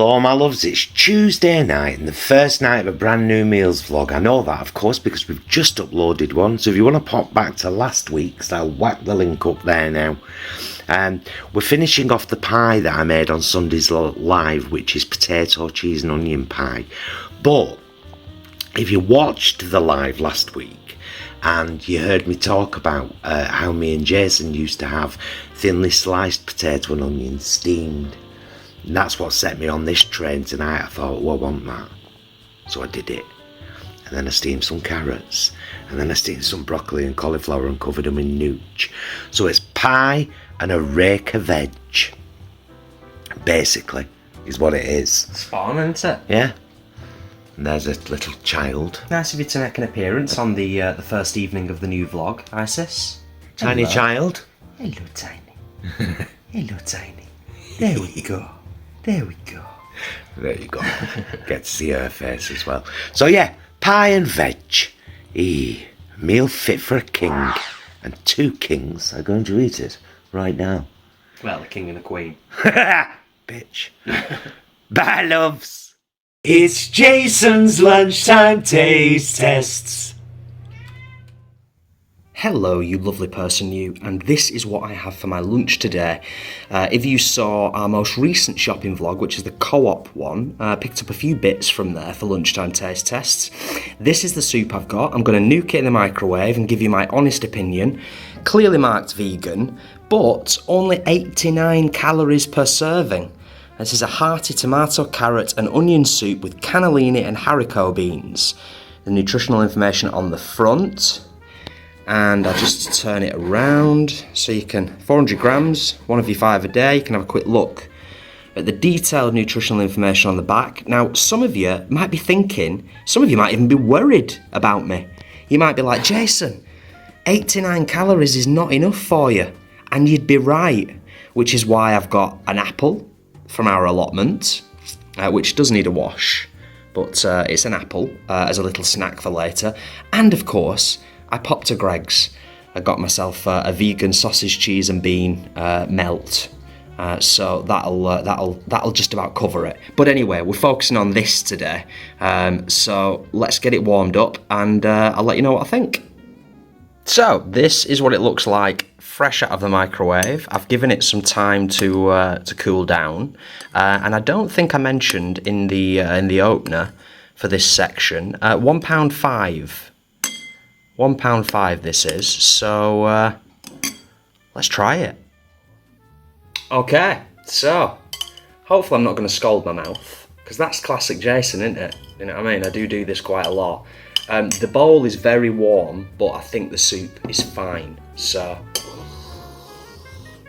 Hello my loves, it's Tuesday night and the first night of a brand new meals vlog. I know that of course because we've just uploaded one, so if you want to pop back to last week's, I'll whack the link up there now. We're finishing off the pie that I made on Sunday's live, which is potato, cheese and onion pie. But if you watched the live last week and you heard me talk about how me and Jason used to have thinly sliced potato and onion steamed, and that's what set me on this train tonight. I thought, well, I want that. So I did it. And then I steamed some carrots. And then I steamed some broccoli and cauliflower and covered them in nooch. So it's pie and a rake of veg. Basically, is what it is. Spot on, isn't it? Yeah. And there's a little child. Nice of you to make an appearance on the first evening of the new vlog, Isis. Tiny Hello. Child. Hello, Tiny. Hello, Tiny. There we go. There we go. There you go. Get to see her face as well. So yeah, pie and veg. Meal fit for a king. And two kings are going to eat it right now. Well, a king and a queen. Bitch. Bye, loves. It's Jason's lunchtime taste tests. Hello, you lovely person, you, and this is what I have for my lunch today. If you saw our most recent shopping vlog, which is the co-op one, picked up a few bits from there for lunchtime taste tests. This is the soup I've got. I'm going to nuke it in the microwave and give you my honest opinion. Clearly marked vegan, but only 89 calories per serving. This is a hearty tomato, carrot and onion soup with cannellini and haricot beans. The nutritional information on the front. And I'll just turn it around so you can, 400 grams, one of your 5 a day. You can have a quick look at the detailed nutritional information on the back. Now, some of you might be thinking, some of you might even be worried about me. You might be like, Jason, 89 calories is not enough for you. And you'd be right, which is why I've got an apple from our allotment, which does need a wash, but it's an apple as a little snack for later. And of course, I popped to Greggs. I got myself a vegan sausage, cheese and bean melt. So that'll just about cover it. But anyway, we're focusing on this today. So let's get it warmed up and I'll let you know what I think. So this is what it looks like fresh out of the microwave. I've given it some time to cool down. And I don't think I mentioned in the opener for this section, £1.5. £1.5 this is, so let's try it. Okay, so hopefully I'm not going to scald my mouth, because that's classic Jason, isn't it? You know what I mean? I do this quite a lot. The bowl is very warm, but I think the soup is fine, so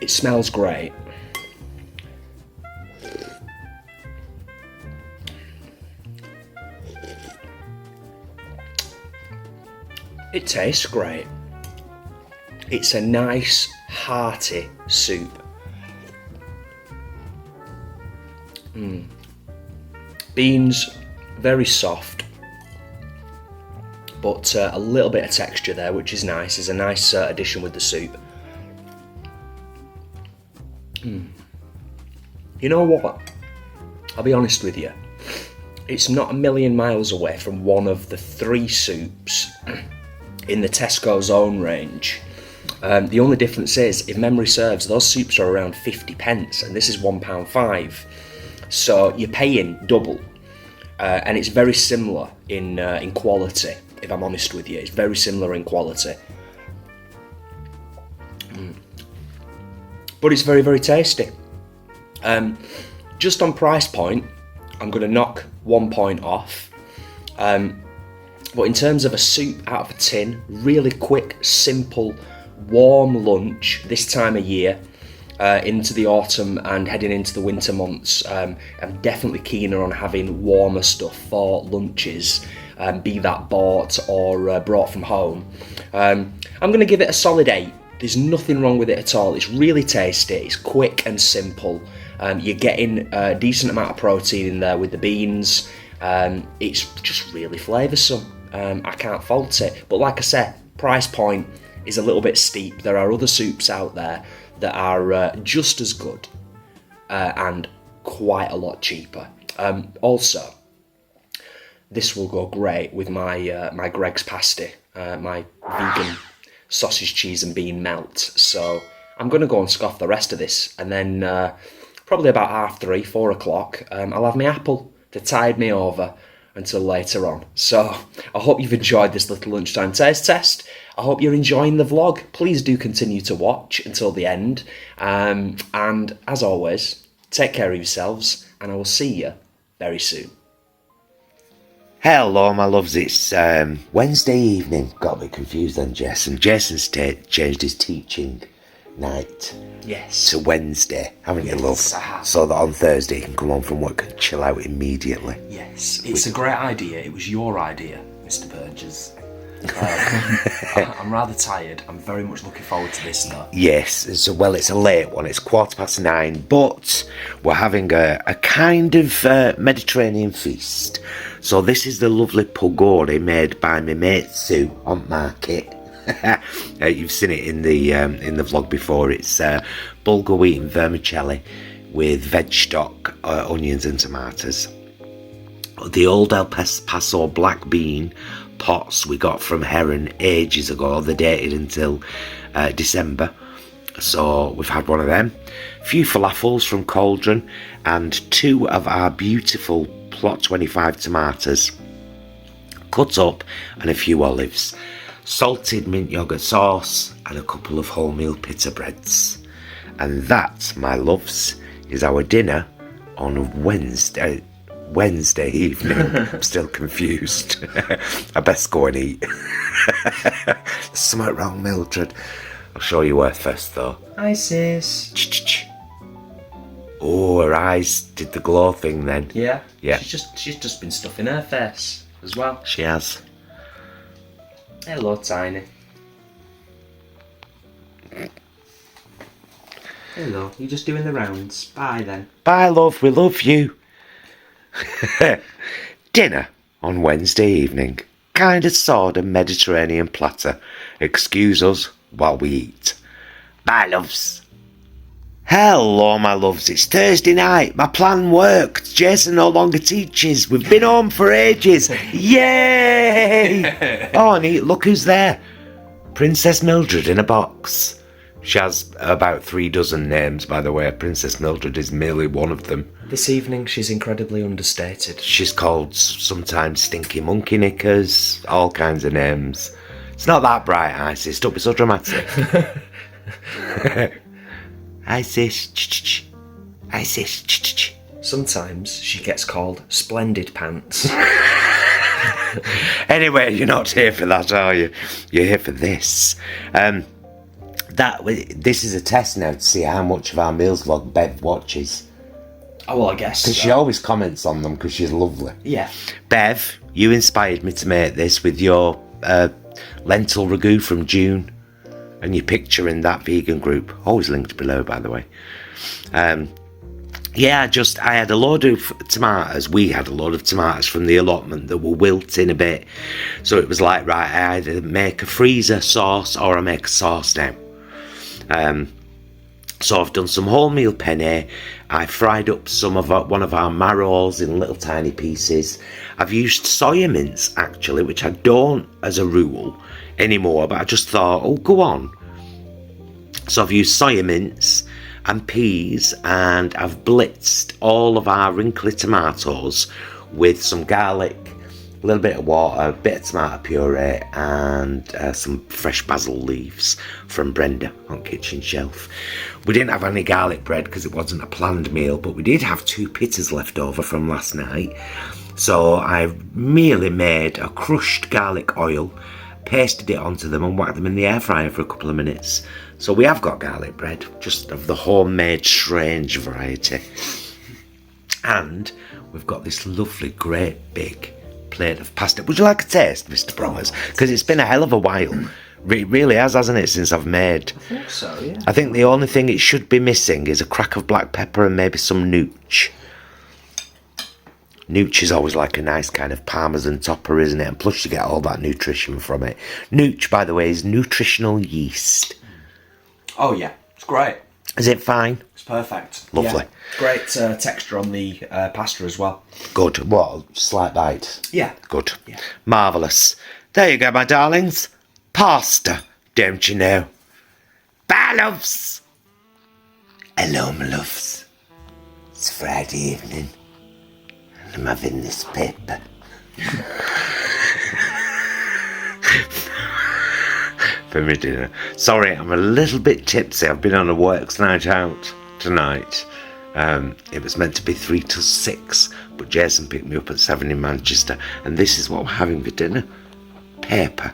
it smells great. It tastes great. It's a nice, hearty soup. Beans, very soft, but a little bit of texture there, which is nice. It's a nice addition with the soup. You know what? I'll be honest with you. It's not a million miles away from one of the 3 soups in the Tesco's own range. The only difference is, if memory serves, those soups are around 50 pence and this is £1.5. So you're paying double. And it's very similar in quality, if I'm honest with you. It's very similar in quality. But it's very, very tasty. Just on price point, I'm going to knock 1 point off. But in terms of a soup out of a tin, really quick, simple, warm lunch this time of year, into the autumn and heading into the winter months, I'm definitely keener on having warmer stuff for lunches, be that bought or brought from home. I'm going to give it a solid 8. There's nothing wrong with it at all. It's really tasty, it's quick and simple. You're getting a decent amount of protein in there with the beans. It's just really flavoursome. I can't fault it. But like I said, price point is a little bit steep. There are other soups out there that are just as good and quite a lot cheaper. Also, this will go great with my my Greg's pasty, my vegan sausage, cheese and bean melt. So I'm going to go and scoff the rest of this, and then probably about 3:30, 4 o'clock, I'll have my apple to tide me over until later on. So I hope you've enjoyed this little lunchtime taste test. I hope you're enjoying the vlog. Please do continue to watch until the end. And as always, take care of yourselves, and I will see you very soon. Hello, my loves. It's Wednesday evening. Got a bit confused then, Jason. Jason's changed his teaching night to Wednesday, haven't you, love? I have. So that on Thursday you can come home from work and chill out immediately. Yes, it's a great idea. It was your idea, Mr. Burgess. I'm rather tired. I'm very much looking forward to this though. Yes, so well, it's a late one. It's 9:15, but we're having a kind of Mediterranean feast. So this is the lovely pugori made by my mate Sue on market. You've seen it in the vlog before. It's bulgur wheat and vermicelli with veg stock, onions and tomatoes. The old El Paso black bean pots we got from Heron ages ago. They're dated until December, so we've had one of them. A few falafels from Cauldron, and 2 of our beautiful Plot 25 tomatoes cut up, and a few olives, salted mint yogurt sauce, and a couple of wholemeal pita breads. And that, my loves, is our dinner on Wednesday evening. I'm still confused. I best go and eat. There's something wrong, Mildred. I'll show you where first, though. Hi, sis. Oh, her eyes did the glow thing then. Yeah. Yeah. She's just been stuffing her face as well. She has. Hello, Tiny. Hello. You're just doing the rounds. Bye then. Bye, love. We love you. Dinner on Wednesday evening. Kind of sort of Mediterranean platter. Excuse us while we eat. Bye, loves. Hello, my loves. It's Thursday night. My plan worked. Jason no longer teaches. We've been home for ages. Yay! Oh, and look who's there. Princess Mildred in a box. She has about 3 dozen names, by the way. Princess Mildred is merely one of them. This evening, she's incredibly understated. She's called sometimes Stinky Monkey Knickers, all kinds of names. It's not that bright, Isis. Don't be so dramatic. Isis. Isis. Sometimes she gets called Splendid Pants. Anyway, you're not here for that, are you? You're here for this. This is a test now to see how much of our meals vlog Bev watches. Oh, well, I guess. Because she always comments on them because she's lovely. Yeah. Bev, you inspired me to make this with your lentil ragu from June and your picture in that vegan group. Always linked below, by the way. Yeah, I had a load of tomatoes. We had a load of tomatoes from the allotment that were wilting a bit. So it was like, right, I either make a freezer sauce or I make a sauce now. So I've done some wholemeal penne. I fried up one of our marrows in little tiny pieces. I've used soya mince, actually, which I don't as a rule anymore, but I just thought, oh, go on. So I've used soya mince and peas, and I've blitzed all of our wrinkly tomatoes with some garlic, a little bit of water, a bit of tomato puree, and some fresh basil leaves from Brenda on Kitchen Shelf. We didn't have any garlic bread because it wasn't a planned meal, but we did have 2 pitas left over from last night. So I merely made a crushed garlic oil, pasted it onto them and whacked them in the air fryer for a couple of minutes. So we have got garlic bread, just of the homemade strange variety. And we've got this lovely great big plate of pasta. Would you like a taste, Mr. Brothers? Because it's been a hell of a while. It really has, hasn't it, since I've made? I think so, yeah. I think the only thing it should be missing is a crack of black pepper and maybe some nooch. Nooch is always like a nice kind of parmesan topper, isn't it? And plus you get all that nutrition from it. Nooch, by the way, is nutritional yeast. Oh, yeah. It's great. Is it fine? It's perfect. Lovely. Yeah. Great texture on the pasta as well. Good. What? Slight bite? Yeah. Good. Yeah. Marvellous. There you go, my darlings. Pasta, don't you know? Bye, loves. Hello, my loves. It's Friday evening, and I'm having this paper. For my dinner. Sorry, I'm a little bit tipsy. I've been on a works night out tonight. It was meant to be 3 till 6, but Jason picked me up at 7 in Manchester, and this is what we're having for dinner. Paper.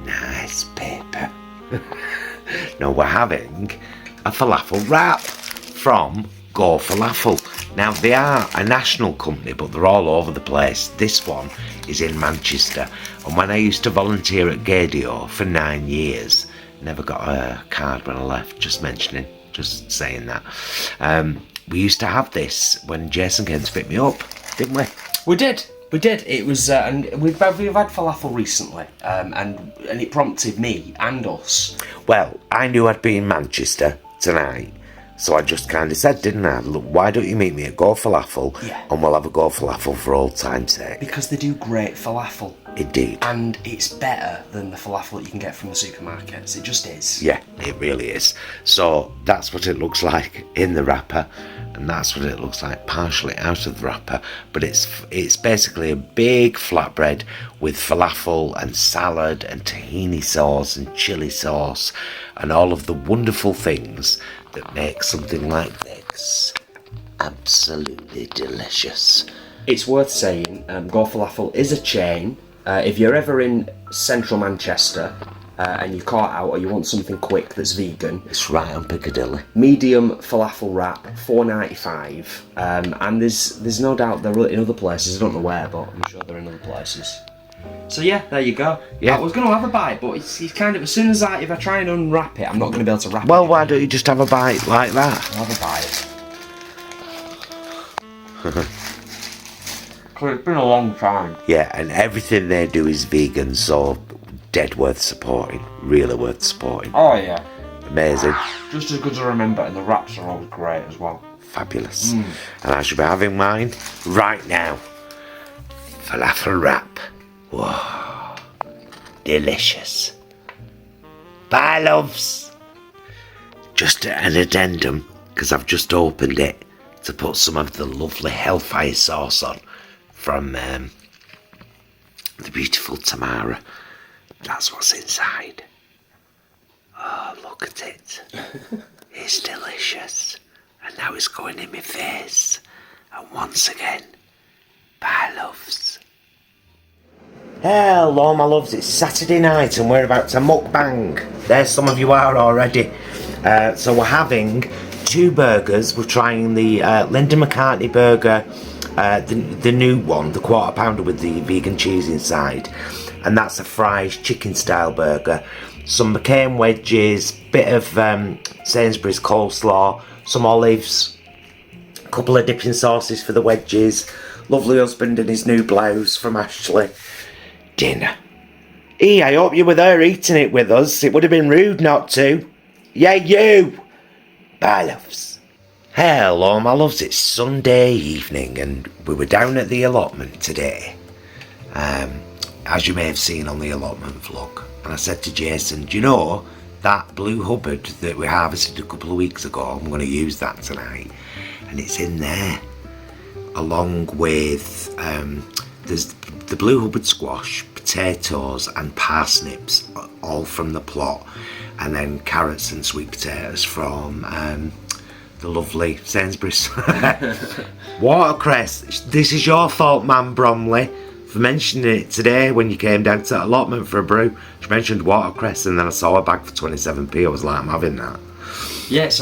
Nice paper. No, we're having a falafel wrap from Go Falafel. Now, they are a national company, but they're all over the place. This one is in Manchester, and when I used to volunteer at Gadio for 9 years, never got a card when I left, just saying that. We used to have this when Jason came to pick me up, didn't we? We did. It was, and we've had falafel recently, and it prompted me and us. Well, I knew I'd be in Manchester tonight, so I just kind of said, didn't I? Look, why don't you meet me at Go Falafel, and we'll have a Go Falafel for old time's sake. Because they do great falafel. Indeed. And it's better than the falafel that you can get from the supermarkets. It just is. Yeah, it really is. So that's what it looks like in the wrapper, and that's what it looks like partially out of the wrapper. But it's basically a big flatbread with falafel and salad and tahini sauce and chili sauce and all of the wonderful things that make something like this absolutely delicious. It's worth saying, Go Falafel is a chain. If you're ever in central Manchester and you're caught out or you want something quick that's vegan, It's right on Piccadilly. medium falafel wrap, £4.95. And there's no doubt they're in other places. I don't know where, but I'm sure they're in other places. So yeah, there you go. Yeah. I was going to have a bite, but it's kind of, as soon as if I try and unwrap it, I'm not going to be able to wrap it. Well, why don't you just have a bite like that? I'll have a bite. Cause it's been a long time. Yeah, and everything they do is vegan, so dead worth supporting. Really worth supporting. Oh yeah. Amazing. Just as good to remember, and the wraps are always great as well. Fabulous. And I should be having mine right now. Falafel wrap. Whoa. Delicious. Bye, loves. Just an addendum, because I've just opened it to put some of the lovely Hellfire sauce on from the beautiful Tamara. That's what's inside. Oh, look at it. It's delicious. And now it's going in my face. And once again, bye, loves. Hello, my loves. It's Saturday night and we're about to mukbang. There some of you are already. So we're having 2 burgers. We're trying the Linda McCartney burger, the new one, the quarter pounder with the vegan cheese inside. And that's a fried chicken style burger. Some McCain wedges, bit of Sainsbury's coleslaw, some olives, a couple of dipping sauces for the wedges, lovely husband and his new blouse from Ashley. Dinner. I hope you were there eating it with us. It would have been rude not to. Yeah, you. Bye, loves. Hello, my loves. It's Sunday evening and we were down at the Allotment today. As you may have seen on the Allotment vlog. And I said to Jason, do you know that blue Hubbard that we harvested a couple of weeks ago? I'm going to use that tonight. And it's in there. Along with, there's the blue Hubbard squash, potatoes and parsnips, all from the plot. And then carrots and sweet potatoes from the lovely Sainsbury's. Watercress. This is your fault, man, Bromley, for mentioning it today when you came down to Allotment for a brew. She mentioned watercress and then I saw a bag for 27p. I was like, I'm having that. Yeah, it's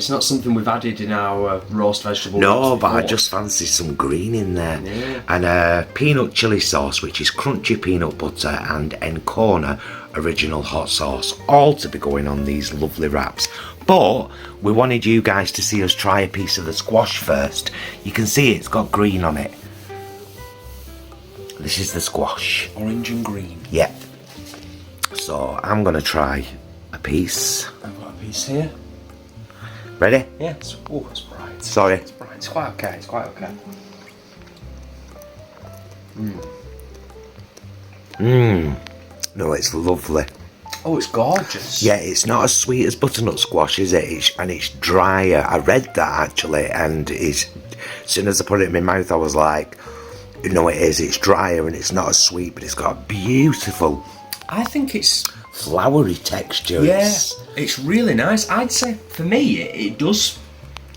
not something we've added in our roast vegetable. No, but I just fancy some green in there. Yeah. And a peanut chilli sauce, which is crunchy peanut butter, and Encona original hot sauce, all to be going on these lovely wraps. But we wanted you guys to see us try a piece of the squash first. You can see it's got green on it. This is the squash. Orange and green. Yep. So I'm going to try a piece. I've got a piece here. Ready? Yeah. It's bright. Sorry. It's bright. It's quite okay. It's quite okay. No, it's lovely. Oh, it's gorgeous. Yeah, it's not as sweet as butternut squash, is it? And it's drier. I read that actually, and as soon as I put it in my mouth, I was like, you know, it is. It's drier and it's not as sweet, but it's got a beautiful, I think it's floury texture. Yeah, it's really nice. I'd say for me, it does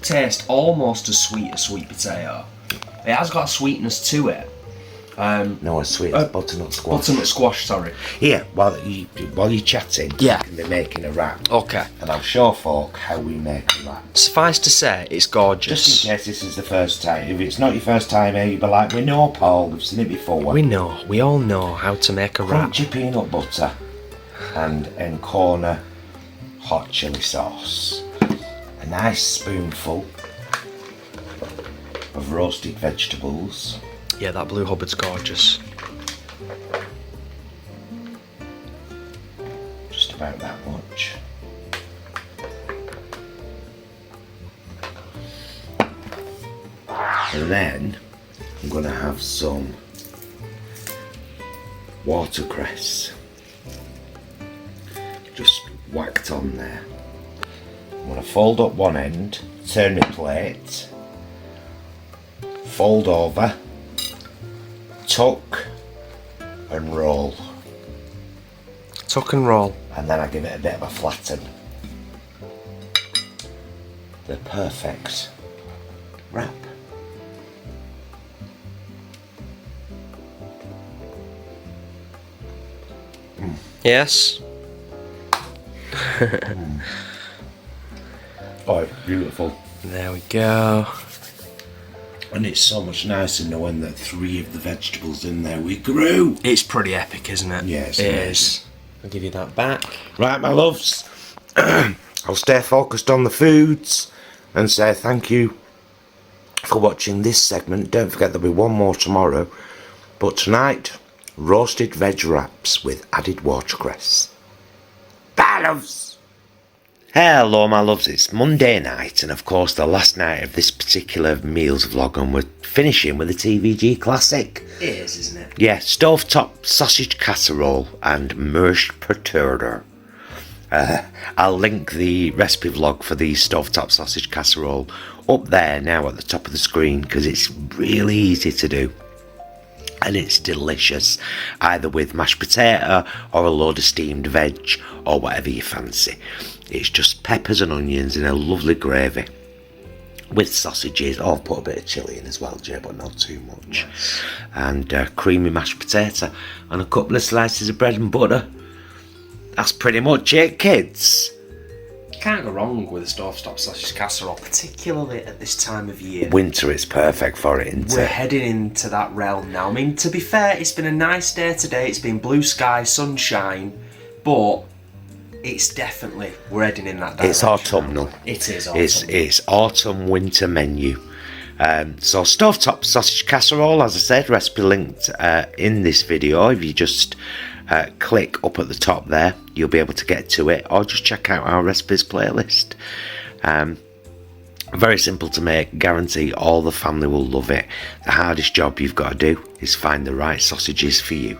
taste almost as sweet as sweet potato. It has got a sweetness to it. No, as sweet as butternut squash. Butternut squash, sorry. Here, while you're chatting, Yeah. you can be making a wrap. Okay. And I'll show folk how we make a wrap. Suffice to say, it's gorgeous. Just in case this is the first time. If it's not your first time here, you'll be like, we know, Paul, we've seen it before. We all know how to make a wrap. Crunchy peanut butter and Encorner hot chili sauce. A nice spoonful of roasted vegetables. Yeah, that blue hubbard's gorgeous. Just about that much. And then I'm going to have some watercress just whacked on there. I'm going to fold up one end, turn the plate, fold over, tuck and roll. Tuck and roll. And then I give it a bit of a flatten. The perfect wrap. Yes. Oh, it's beautiful. There we go. And it's so much nicer knowing that 3 of the vegetables in there we grew. It's pretty epic, isn't it? Yes, it is. I'll give you that back. Right, my loves. I'll stay focused on the foods and say thank you for watching this segment. Don't forget there'll be one more tomorrow. But tonight, roasted veg wraps with added watercress. Bye, loves. Hello, my loves. It's Monday night, and of course, the last night of this particular meals vlog, and we're finishing with a TVG classic. It is, isn't it? Yeah, stovetop sausage casserole and mashed potato. I'll link the recipe vlog for the stovetop sausage casserole up there now at the top of the screen because it's really easy to do. And it's delicious, either with mashed potato or a load of steamed veg or whatever you fancy. It's just peppers and onions in a lovely gravy with sausages. Oh, I've put a bit of chilli in as well, Jay, but not too much. Nice. And creamy mashed potato and a couple of slices of bread and butter. That's pretty much it, kids. Can't go wrong with a stovetop sausage casserole, particularly at this time of year. Winter is perfect for it, isn't We're it? heading into that realm now. I mean, to be fair, it's been a nice day today. It's been blue sky, sunshine, but it's definitely, we're heading in that direction. It's autumnal. It is autumn. It's autumn winter menu. So stovetop sausage casserole, as I said, recipe linked in this video. If you just click up at the top there, you'll be able to get to it, or just check out our recipes playlist. Very simple to make, guarantee all the family will love it. The hardest job you've got to do is find the right sausages for you.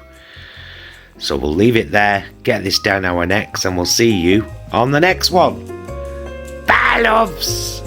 So we'll leave it there, get this down our necks, and we'll see you on the next one. Bye, loves!